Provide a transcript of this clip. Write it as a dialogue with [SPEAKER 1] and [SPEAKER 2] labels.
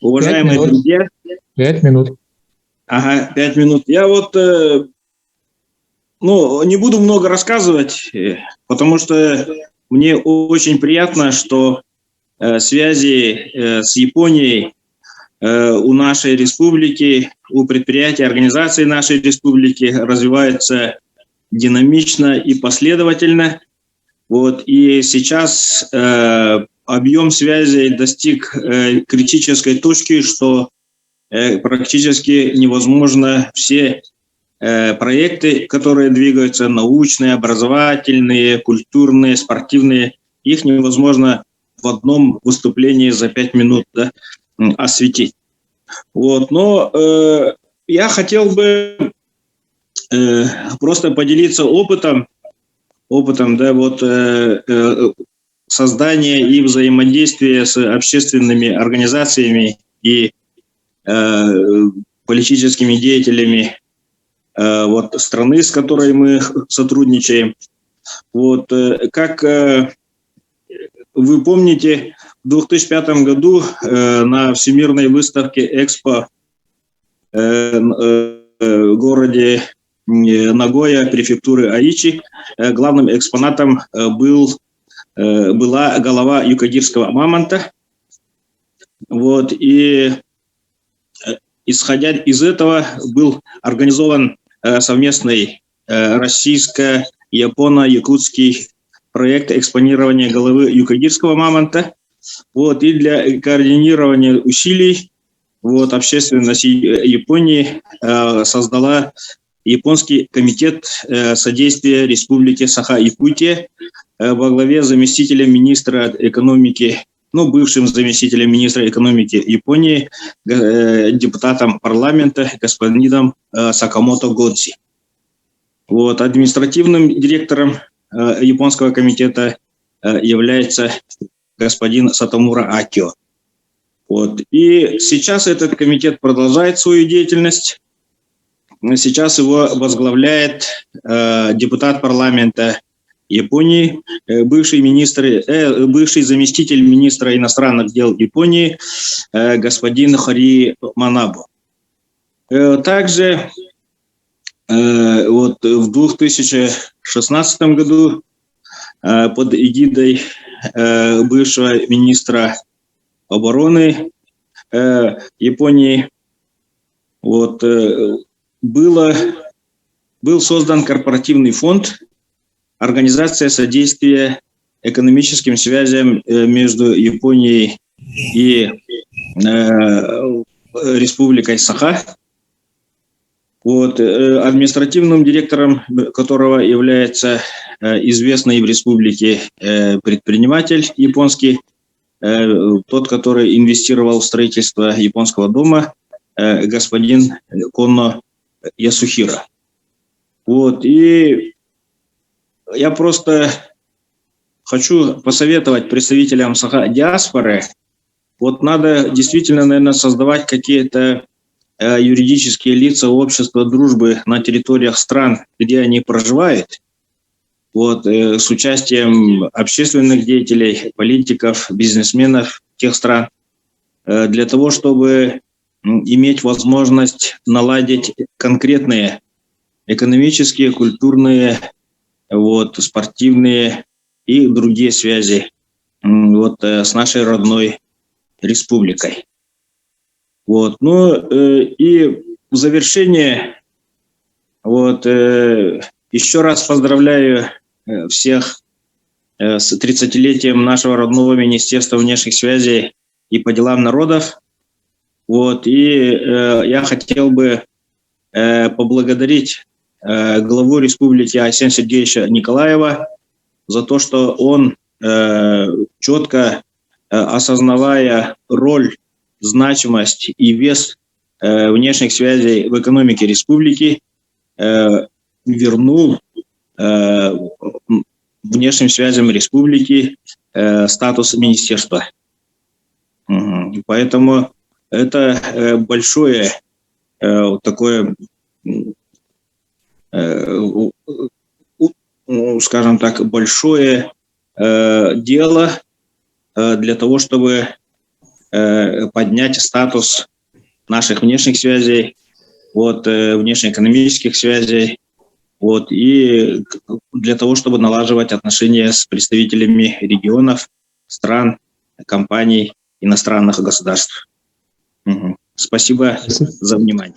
[SPEAKER 1] Пять
[SPEAKER 2] Уважаемые
[SPEAKER 1] минут.
[SPEAKER 2] друзья,
[SPEAKER 1] 5 минут.
[SPEAKER 2] ага, 5 минут. Я вот, не буду много рассказывать, потому что мне очень приятно, что связи с Японией у нашей республики, у предприятий, организаций нашей республики развиваются динамично и последовательно. Вот, и сейчас объем связей достиг критической точки, что практически невозможно все проекты, которые двигаются, научные, образовательные, культурные, спортивные, их невозможно в одном выступлении за 5 минут, да, осветить. Вот, но я хотел бы просто поделиться опытом, да, вот создания и взаимодействия с общественными организациями и политическими деятелями вот страны, с которой мы сотрудничаем. Вот как вы помните, в 2005 году на Всемирной выставке Экспо в городе Нагоя, префектуры Аичи, главным экспонатом была голова юкагирского мамонта. Вот, и исходя из этого был организован совместный российско-японо-якутский проект экспонирования головы юкагирского мамонта. Вот, и для координирования усилий вот, общественность Японии создала Японский комитет содействия Республике Саха-Якутия во главе заместителя министра экономики, бывшим заместителем министра экономики Японии, депутатом парламента господином Сакамото Годзи. Вот, административным директором японского комитета является господин Сатомура Акио. Вот. И сейчас этот комитет продолжает свою деятельность. Сейчас его возглавляет депутат парламента Японии, бывший заместитель министра иностранных дел Японии господин Хари Манабу. Также вот в 2016 году под эгидой бывшего министра обороны Японии вот, был создан корпоративный фонд «Организация содействия экономическим связям между Японией и Республикой Саха». Вот, административным директором которого является известный в республике предприниматель японский, тот, который инвестировал в строительство японского дома, господин Конно Ясухиро. Вот, и я просто хочу посоветовать представителям Саха-диаспоры, вот надо действительно, наверное, создавать какие-то юридические лица общества дружбы на территориях стран, где они проживают, вот, с участием общественных деятелей, политиков, бизнесменов тех стран, для того, чтобы иметь возможность наладить конкретные экономические, культурные, вот, спортивные и другие связи вот, с нашей родной республикой. Вот, и в завершение вот, еще раз поздравляю всех с 30-летием нашего родного Министерства внешних связей и по делам народов. Вот, и я хотел бы поблагодарить главу республики Айсен Сергеевича Николаева за то, что он, четко осознавая роль, значимость и вес внешних связей в экономике республики, вернул внешним связям республики статус министерства. Поэтому это большое такое, скажем так, большое дело для того, чтобы поднять статус наших внешних связей, вот, внешнеэкономических связей, вот, и для того, чтобы налаживать отношения с представителями регионов, стран, компаний, иностранных государств. Спасибо за внимание.